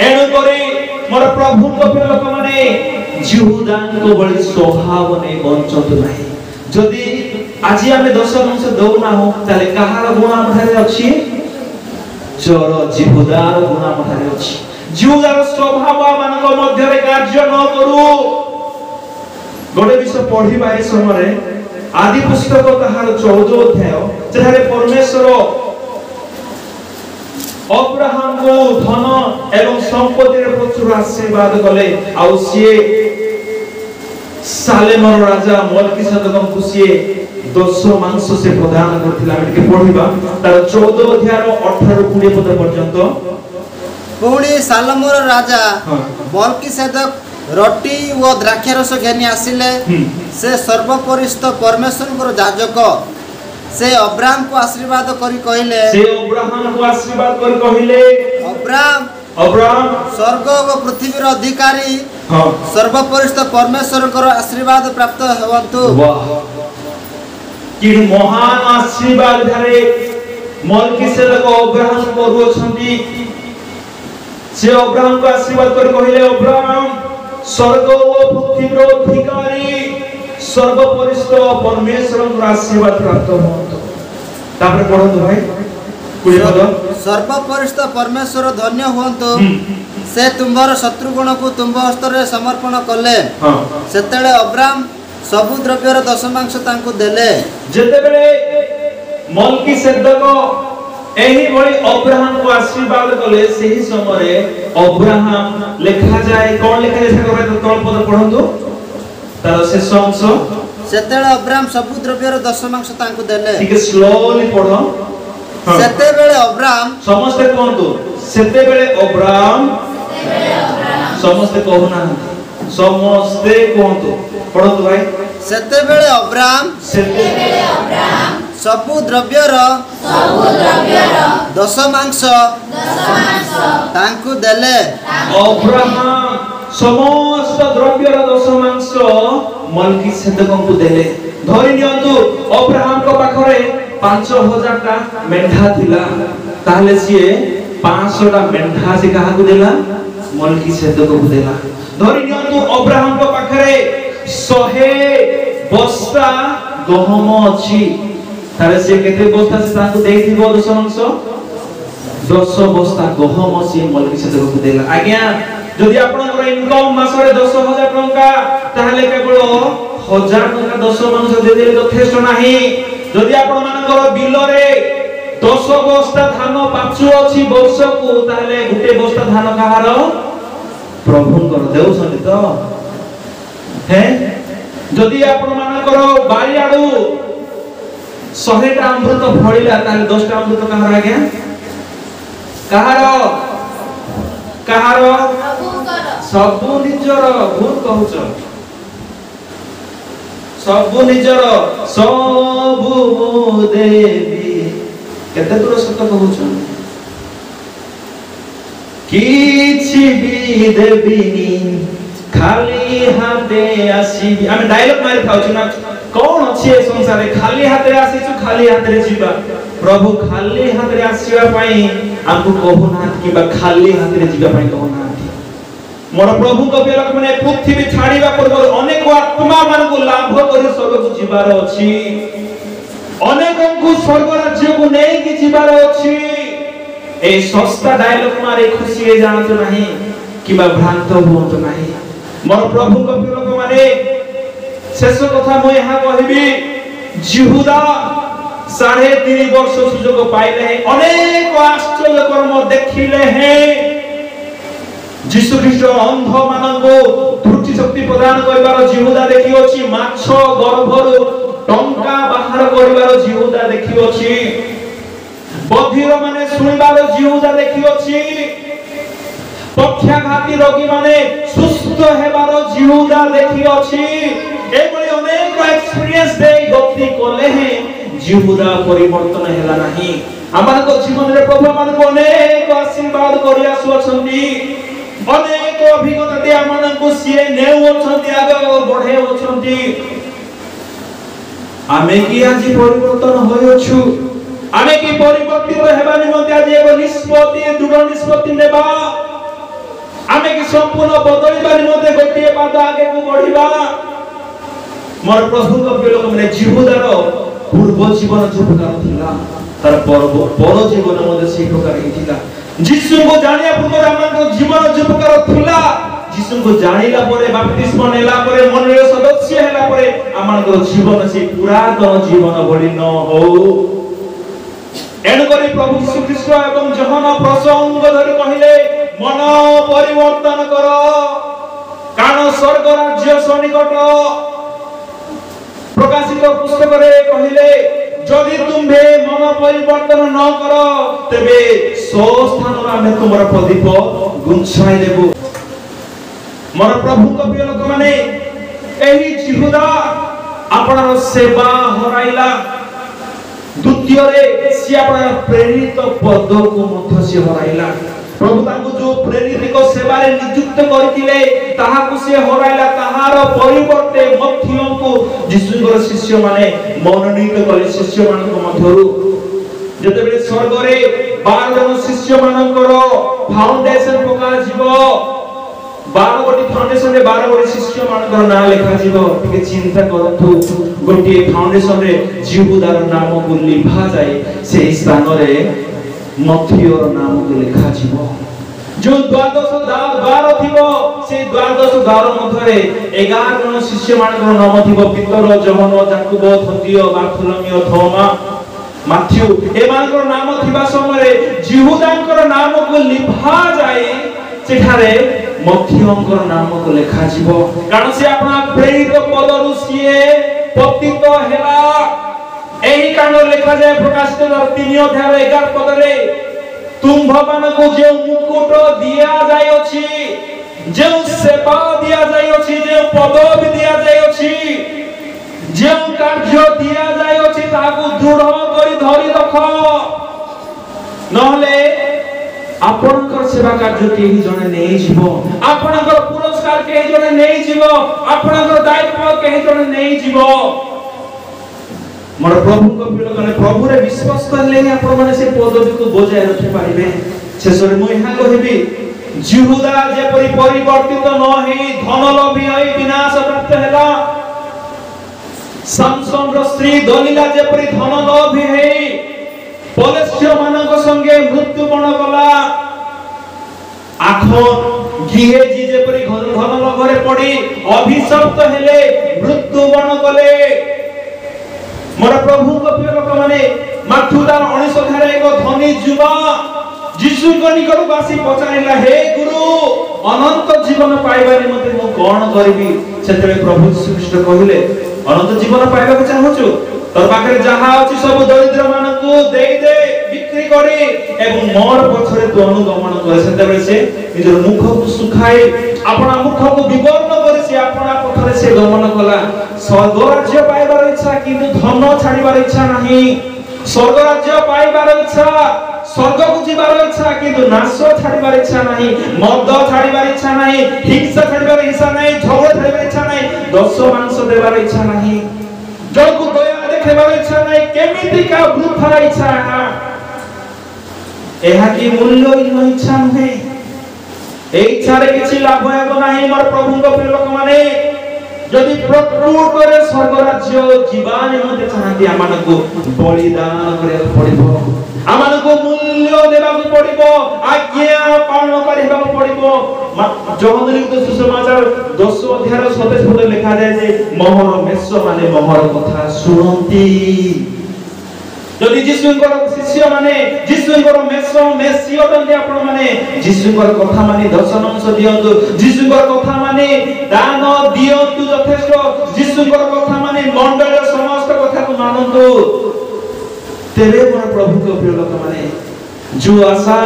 এনু করে মোর প্রভুଙ୍କ প্রিয় লোক মানে জিহুদাଙ୍କ ভଳି স্বভাব নেই বঞ্চন্ত নাই। যদি আজি আমি দশমাংশ দৌ না হো তাহলে কাহার গুণ আমাদের ଅଛି? চোর জিহুদার গুণ আমাদের ଅଛି। জিহুদার স্বভাব ମାନଙ୍କ ମଧ୍ୟରେ କାର୍ଯ୍ୟ ନ কरू। গোটে বিষয় পঢ়িবা এই সময়ে আদি পুস্তক তাহার 14 অধ্যায়, যেখানে পরমেশ্বর অব্রাহাম को ধন এবং সম্পত্তির প্রচুর আশীর্বাদ কলে। ଆଉ ସିଏ सालेमर राजा मल्कीसेदेक को सिए दशमांश से प्रदान करथिला। एके पढिबा तार 14 अध्याय 18 20 पद पर्यंत। पुणी सालेमर राजा मल्कीसेदेक रोटी व द्राक्षारस घेनी आसिले। से सर्वपरिस्थ परमेश्वर याजक से अब्राहम को आशीर्वाद करी कहिले, से अब्राहम को आशीर्वाद करी कहिले, अब्राहम स्वर्ग व पृथ्वीर अधिकारी सर्वपरिस्थ परमेश्वर आशीर्वाद प्राप्त हेवंतु। वाह, कि महान आशीर्वाद धारे मल्कीसेदेक अब्राहम को रुछंती। से अब्राहम को आशीर्वाद कर कहिले, अब्राहम स्वर्ग व पृथ्वीर अधिकारी सर्वपरिस्थ परमेश्वर आशीर्वाद प्राप्त हेवंतु। तापर पढंतु भाई सर्वपरिस्थ परमेश्वर धन्य हुंतु। से तुम्हार शत्रुगण को तुम हस्तरे समर्पण कले। सेतेले अब्राहम सबु द्रव्यर दशमांश तांको देले। जेतेबेले मल्कीसेदेक एही भली अब्राहम को आशीर्वाद कले, सेही समय अब्राहम लेखा जाय। कोन लेखा जाय सेकर तळ पद पढंतु तार शेष अंश। सेतेले अब्राहम सबु द्रव्यर दशमांश तांको देले। ठीक है, स्लोली पढो। सेतेबेले अब्राहम समस्त कोंतु सेतेबेले अब्राहम समस्त कहना समस्त कोंतु पढतो भाई। सेतेबेले अब्राहम सबु द्रव्यर दशमांश तांको देले। अब्राहम समस्त द्रव्यर दशमांश मल्कीसेदेक को देले। धरि नियंतु अब्राहम को पाखरे 5000 टा मेंढा थिला, ताहले सिए 500 टा मेंढा से काहा को देला? मल्कीसेदेक को देला। धरि नियंतु अब्राहम को पाखरे 100 ବସ୍ତା ଗହମ ଅଛି ତାରେ ସେ କେତେ ବସ୍ତା ସେ ତାଙ୍କୁ ଦେଇଥିବ ଦଶମାଂଶ 10 ବସ୍ତା ଗହମ ସେ ମଲକିସେଦକକୁ ଦେଲା। ଆଜ୍ଞା ଯଦି ଆପଣଙ୍କର ଇନକମ୍ ମାସରେ 10,000 ଟଙ୍କା ତାହେଲେ କେବଳ 1000 ଟଙ୍କା ଦଶମାଂଶ ଦେଇଦେଲେ ଯଥେଷ୍ଟ ନାହିଁ। ଯଦି ଆପଣ ମାନଙ୍କର ବିଲରେ 10 ବସ୍ତା ଧାନ ପାଚୁ ଅଛି ବର୍ଷକୁ ତାହେଲେ ଗୋଟେ ବସ୍ତା ଧାନ କାହାର? ପ୍ରଭୁଙ୍କର ଦେଉଛନ୍ତି ତ? ହେ ଯଦି ଆପଣ ମାନଙ୍କର ବାରିଆଡୁ 100ଟା ଅମୃତ ଫଳିଲା ତାହେଲେ 10ଟା ଅମୃତ କାହାର? ଆଜ୍ଞା କାହାର? କାହାର? ସବୁ ନିଜର। ଭୁଲ କହୁଛ। ସବୁ ନିଜର। ସବୁ ଦେବି। କେତେ ଦୂର ସତ କହୁଛ? କିଛି ବି ଦେବିନି ଖାଲି ହାତେ ଆସିବି। ଆମେ ଡାଇଲଗ ମାରି ଖାଉଛୁ ନା କଣ ଅଛି ଏ ସଂସାରରେ? ଖାଲି ହାତରେ ଆସିଛୁ ଖାଲି ହାତରେ ଯିବା। ପ୍ରଭୁ ଖାଲି ହାତରେ ଆସିବା ପାଇଁ ଆମକୁ କହୁନାହାନ୍ତି କିମ୍ବା ଖାଲି ହାତରେ ଯିବା ପାଇଁ କହୁନାହାନ୍ତି। ମୋର ପ୍ରଭୁଙ୍କ ପ୍ରିୟ ଲୋକମାନେ ପୃଥିବୀ ଛାଡ଼ିବା ପୂର୍ବରୁ ଅନେକ ଆତ୍ମା ମାନଙ୍କୁ ଲାଭ କରି ସ୍ୱର୍ଗକୁ ଯିବାର ଅଛି। ଅନେକଙ୍କୁ ସ୍ୱର୍ଗ ରାଜ୍ୟକୁ ନେଇକି ଯିବାର ଅଛି। এই সস্তা ডায়লগ মারে খুশি হয়ে যাଆନ୍ତୁ ନାହିଁ কিবা ভ্রান্ত ହୁଅନ୍ତୁ ନାହିଁ। ମୋର ପ୍ରଭୁଙ୍କ ପ୍ରିୟ ଲୋକମାନେ ଶେଷ କଥା ମୁଁ ଏହା କହିବି, ଜିହୁଦା 3.5 ବର୍ଷ ସୁଯୋଗ ପାଇଲେ ଅନେକ ଆଶ୍ଚର୍ଯ୍ୟ କର୍ମ ଦେଖିଲେ ହେଁ ଯୀଶୁ ଖ୍ରୀଷ୍ଟ ଅନ୍ଧ ମାନଙ୍କୁ ଦୃଷ୍ଟି ଶକ୍ତି ପ୍ରଦାନ କରିବାର ଜିହୁଦା ଦେଖିଅଛି। ମାଛ ଗର୍ଭରୁ ଟଙ୍କା ବାହାର କରିବାର ଜିହୁଦା ଦେଖିଅଛି। ବଧିର ମାନେ ଶୁଣିବାର ଜିହୁଦା ଦେଖିଅଛି। ପକ୍ଷାଘାତୀ ରୋଗୀ ମାନେ ସୁସ୍ଥ ହେବାର ଜିହୁଦା ଦେଖିଅଛି। ଏଭଳି ଅନେକ ଏକ୍ସପିରିଏନ୍ସ ଦେଇ ଗତି କଲେ ହେଁ ଜିହୁଦା ପରିବର୍ତ୍ତନ ହେଲା ନାହିଁ। ଆମମାନଙ୍କ ଜୀବନରେ ପ୍ରଭୁ ଆମମାନଙ୍କୁ ଅନେକ ଆଶୀର୍ବାଦ କରି ଆସୁଅଛନ୍ତି। ଅନେକ ଅଭିଜ୍ଞତା ଦେଇ ଆମମାନଙ୍କୁ ସିଏ ନେଉଅଛନ୍ତି, ଆଗକୁ ବଢେଉଅଛନ୍ତି। ଆମେ କି ଆଜି ପରିବର୍ତ୍ତନ ହୋଇଅଛୁ? ଆମେ କି ପରିବର୍ତ୍ତିତ ହେବା ନିମନ୍ତେ ଆଜି ଏକ ନିଷ୍ପତ୍ତି, ଦୃଢ଼ ନିଷ୍ପତ୍ତି ନେବା? ଆମେ କି ସମ୍ପୂର୍ଣ୍ଣ ବଦଳିବା ନିମନ୍ତେ ଗୋଟିଏ ପାଦ ଆଗକୁ ବଢିବା? ମୋର ପ୍ରଭୁଙ୍କ ପ୍ରିୟ ଲୋକମାନେ ଜିହୁଦାର ପୂର୍ବ ଜୀବନ ଯେଉଁ ପ୍ରକାର ଥିଲା ତାର ପର ଜୀବନ ମଧ୍ୟ ସେହି ପ୍ରକାର ହେଇଥିଲା। ଯୀଶୁଙ୍କୁ ଜାଣିବା ପୂର୍ବରୁ ଆମମାନଙ୍କ ଜୀବନ ଯେଉଁ ପ୍ରକାର ଥିଲା, ଯୀଶୁଙ୍କୁ ଜାଣିଲା ପରେ ବାପ୍ତିସ୍ମ ନେଲା ପରେ ମଣ୍ଡଳୀର ସଦସ୍ୟ ହେଲା ପରେ ଆମମାନଙ୍କର ଜୀବନ ସେ ପୁରାତନ ଜୀବନ ଭଳି ନ ହଉ। ଏଣୁକରି ପ୍ରଭୁ ଯୀଶୁ ଖ୍ରୀଷ୍ଟ ଏବଂ ଯୋହନ ପ୍ରସଙ୍ଗ ଧରି କହିଲେ ମନ ପରିବର୍ତ୍ତନ କର କାରଣ ସ୍ୱର୍ଗ ରାଜ୍ୟ ସନ୍ନିକଟ। ପ୍ରକାଶିତ ପୁସ୍ତକରେ କହିଲେ ଯଦି ତୁମ୍ଭେ ମନ ପରିବର୍ତ୍ତନ ନ କର ତେବେ ସ୍ୱସ୍ଥାନରୁ ଆମେ ତୁମର ପ୍ରଦୀପ ଗୁଞ୍ଛାଇ ଦେବୁ। ମୋର ପ୍ରଭୁଙ୍କ ପ୍ରିୟ ଲୋକମାନେ ଏହି ଜିହୁଦା ଆପଣର ସେବା ହରାଇଲା। ଦ୍ୱିତୀୟରେ ସେ ଆପଣର ପ୍ରେରିତ ପଦକୁ ମଧ୍ୟ ସେ ହରାଇଲା। ପ୍ରଭୁ ତାଙ୍କୁ ଯେଉଁ ପ୍ରେରିତ ସେବାରେ ନିଯୁକ୍ତ କରିଥିଲେ ତାହାକୁ ସେ ହରାଇଲା। ତାହାର ପରିବର୍ତ୍ତେ ମଧ୍ୟଙ୍କୁ ଯୀଶୁଙ୍କର ଶିଷ୍ୟମାନେ ମନୋନୀତ କଲେ। ଶିଷ୍ୟମାନଙ୍କ ମଧ୍ୟରୁ ଯେତେବେଳେ ସ୍ୱର୍ଗରେ 12 ଜଣ ଶିଷ୍ୟମାନଙ୍କର ଫାଉଣ୍ଡେସନ ପକାଯିବ, 12 ଗୋଟି ଫାଉଣ୍ଡେସନରେ 12 ଗୋଟି ଶିଷ୍ୟମାନଙ୍କର ନାଁ ଲେଖାଯିବ। ଟିକେ ଚିନ୍ତା କରନ୍ତୁ, ଗୋଟିଏ ଫାଉଣ୍ଡେସନରେ ଜିହୁଦାର ନାମକୁ ଲିଭାଯାଏ, ସେହି ସ୍ଥାନରେ ମଥିୟର ନାମକୁ ଲେଖାଯିବ। ଯେଉଁ 12 ଦ୍ୱାର ଥିବ সেই 12 ଦ୍ୱାର ମଧ୍ୟରେ 11 ଜଣ ଶିଷ୍ୟମାନଙ୍କର ନାମ ଥିବ। ପିତର, ଯୋହନ, ଯାକୋବ, ଥୋଦିୟ, ବାର୍ଥୋଲୋମିଓ, ଥୋମା, ମାଥ୍ୟୁ। ଏମାନଙ୍କର ନାମ ଥିବା ସମୟରେ ଜିହୁଦାଙ୍କର ନାମକୁ ଲିଭାଯାଏ, ସେଠାରେ ମଥିୟଙ୍କର ନାମକୁ ଲେଖାଯିବ। କାରଣ ସେ ଆପଣ ପ୍ରେରିତ ପଦରୁ ସିଏ ପତିତ ହେଲା। ଏହି କାରଣ ଲେଖାଯାଏ ପ୍ରକାଶିତ 3 ଅଧ୍ୟାୟ 11 ପଦରେ ତୁମ୍ଭମାନଙ୍କୁ ଯେଉଁ ମୁକୁଟ ଦିଆଯାଇଅଛି, ଯେଉଁ ସେବା ଦିଆଯାଇଅଛି, ଯେଉଁ ପଦବୀ ଦିଆଯାଇଅଛି, ଯେଉଁ କାର୍ଯ୍ୟ ଦିଆଯାଇଅଛି ତାହାକୁ ଦୃଢ଼ କରି ଧରି ରଖ, ନହେଲେ ଆପଣଙ୍କର ସେବା କାର୍ଯ୍ୟ କେହି ଜଣେ ନେଇଯିବ, ଆପଣଙ୍କର ପୁରସ୍କାର କେହି ଜଣେ ନେଇଯିବ, ଆପଣଙ୍କର ଦାୟିତ୍ୱ କେହି ଜଣେ ନେଇଯିବ। ମୋର ପ୍ରଭୁଙ୍କ ପ୍ରିୟ ଲୋକମାନେ ପ୍ରଭୁରେ ବିଶ୍ୱାସ କଲେ ହିଁ ଆପଣମାନେ ସେ ପଦବୀକୁ ବଜାୟ ରଖିପାରିବେ। ଶେଷରେ ମୁଁ ଏହା କହିବି, जिहुदा जेपरि परिवर्तित न हेई धन लोभी होई विनाश प्राप्त हैला सामसन रो स्त्री दलीला जेपरि धन लोभी हेई पलेश्य मानक संगे मृत्यु बण गला आखन गिहेजी जेपरि धन लोभरे पड़ी अभिशप्त हेले मृत्यु बण गले मोर प्रभु को प्रिय लोक माने माथुदार 19 धारे एक धनी जुवा जीशु को निकट आसी पचारिला हे गुरु अनंत जीवन पाइबा निमते मु कोन करबी सेतले प्रभु यीशु ख्रीष्ट कहिले अनंत जीवन पाइबा को चाहछु तोर पाखरे जहा अछि सब दरिद्र मानकु देई दे बिक्री करी एवं मोर पछरे तू अनुगमन करे सेतबे से निजर मुख को सुखाई अपना मुख को विवर्ण करे से अपना पथरे से गमन कला स्वर्ग राज्य पाइबार इच्छा किंतु धन छाड़ीबार इच्छा नहीं स्वर्ग राज्य पाइबार इच्छा स्वर्ग को जीवार इच्छा किंतु नाश छाड़ीबार इच्छा नहीं मद छाड़ीबार इच्छा नहीं हिंसा छाड़ीबार इच्छा नहीं झगड़ा छाड़ीबार इच्छा नहीं दस मांस देबार इच्छा नहीं जग को दया देखेबार इच्छा नहीं केमिति का वृथा इच्छा एहा की मूल्य इच्छा नहीं ए इच्छा रे किछि लाभ हेबो नाही मोर प्रभु को प्रिय लोक माने जदि प्रकृत करे स्वर्ग राज्य जीवन मते चाहती आमानको बलिदान करे पड़िबो आमानको मूल्य देबाको पड़िबो आज्ञा पालन करिबाको पड़िबो जहन लिखित सुसमाचार 10 अध्याय 27 पद लिखा जाय जे मोहर मेष माने मोहर कथा सुनंती जदि जीशुଙ୍କର शिष्य माने जीशुଙ୍କର मेसी अटंती आपण माने जीशुଙ୍କର कथा माने दर्शन अंश दियंतु जीशुଙ୍କର कथा माने दान दियंतु यथेष्ट जीशुଙ୍କର कथा माने मंडल समस्त कथा को मानंतु तेरे मोर प्रभु को प्रिय लोक माने जो आशा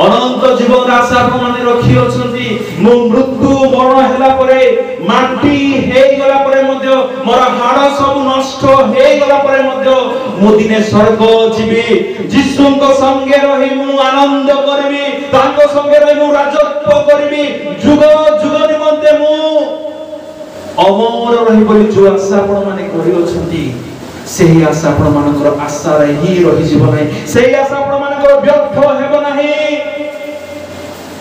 अनंत जीवन आशा आपण माने रखी अछंती मो मृत्यु मरण हैला परे माटी हे गला परे मध्य मोर हाड़ सब नष्ट हे गला परे मध्य मु दिने स्वर्ग जीवी जीशुଙ୍କ संगे रही मु आनंद करबी तांको संगे रही मु राजत्व करबी जुग जुग निमंते मु अमर रही बोली जो आशा आपण माने करि अछंती सेही आशा आपण मानकर आशा रे ही रही जीवन नाही सेही आशा आपण मानकर व्यर्थ हेबो नाही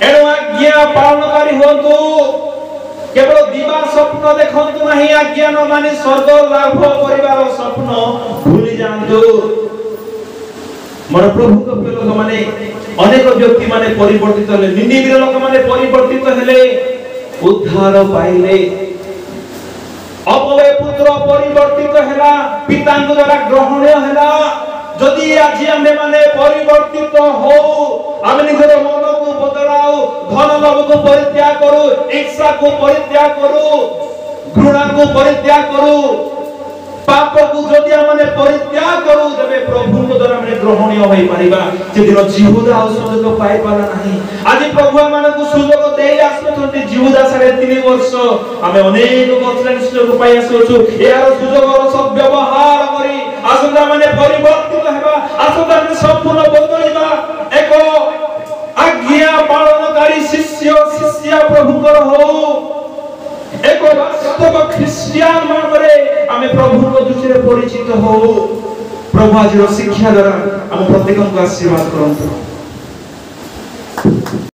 एणु आज्ञा पालनकारी होतु केवल दिवा स्वप्न देखंतु नाही आज्ञा न माने स्वर्ग लाभ परिवार स्वप्न भूली जांतु मोर प्रभु को प्रिय लोक माने अनेक व्यक्ति माने परिवर्तित हेले निनिबिर लोक माने परिवर्तित हेले उद्धार पाइले अपवे पुत्र परिवर्तित हेला पिताଙ୍କ द्वारा ग्रहणीय हेला जदि आज आमे माने परिवर्तित हो आमे निजर मन को बदलाओ धन लोभ को परित्याग करू इच्छा को परित्याग करू घृणा को परित्याग करू पाप को जदि आमे परित्याग करू तबे प्रभु को द्वारा आमे ग्रहणीय होई परिबा जे दिन जिहुदा सुयोग पाई पाला नाही आज प्रभु माने को सुयोग देई आसुथि जिहुदा 3.5 वर्ष आमे अनेक वर्ष सुयोग पाई आसुछु यार सुयोगर सब व्यवहार करी आसुदा माने परिवर्तित हेबा आसुदा माने संपूर्ण बदलिबा एक आज्ञा पालनकारी शिष्य शिष्या प्रभुकर हो एक वास्तव ख्रिस्टियान मानरे आमे प्रभु को दृष्टि परिचित हो प्रभु आज शिक्षा द्वारा हम प्रत्येक को आशीर्वाद करंतु।